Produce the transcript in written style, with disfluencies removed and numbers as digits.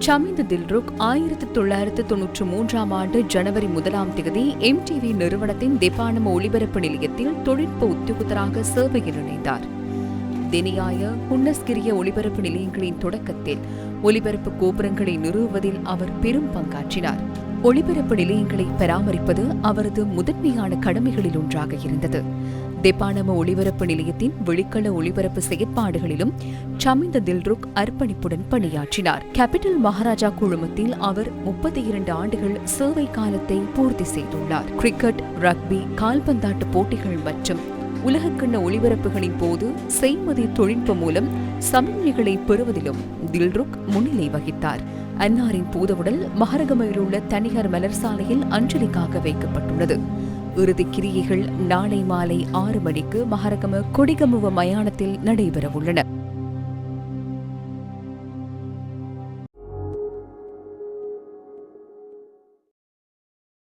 சமிந்த தில்ருக் 1993ஆம் ஆண்டு ஜனவரி 1ஆம் தேதி MTV நிறுவனத்தின் தெப்பானம ஒலிபரப்பு நிலையத்தில் தொழில்நுட்ப உத்தியோகத்தராக சேவையில் இணைந்தார். தினியாய ஹுன்னஸ்கிரிய ஒலிபரப்பு நிலையங்களின் தொடக்கத்தில் ஒலிபரப்பு கோபுரங்களை நிறுவுவதில் அவர் பெரும் பங்காற்றினார். ஒலிபரப்பு நிலையங்களை பராமரிப்பது அவரது முதன்மையான கடமைகளில் ஒன்றாக இருந்தது. தெப்பானம ஒலிபரப்பு நிலையத்தின் வெளிக்கள ஒலிபரப்பு செயற்பாடுகளிலும் சமிந்த தில்ருக் அர்ப்பணிப்புடன் பணியாற்றினார். கேபிட்டல் மகாராஜா குழுமத்தில் அவர் 32 ஆண்டுகள் சேவை காலத்தை பூர்த்தி செய்துள்ளார். கிரிக்கெட், ரக்பி, கால்பந்தாட்ட போட்டிகள் மற்றும் உலகக்கிண்ண ஒலிபரப்புகளின் போது செய்மதி தொழில்நுட்பம் மூலம் சமிக்ஞைகளை பெறுவதிலும் தில்ருக் முன்னிலை வகித்தார். அன்னாரின் பூதவுடல் மஹரகமையில் உள்ள தனியார் மலர் சாலையில் அஞ்சலிக்காக வைக்கப்பட்டுள்ளது. இறுதிக் கிரியைகள் நாளை மாலை 6 மணிக்கு மஹரகம கொடிகமுவ மயானத்தில் நடைபெறவுள்ளன.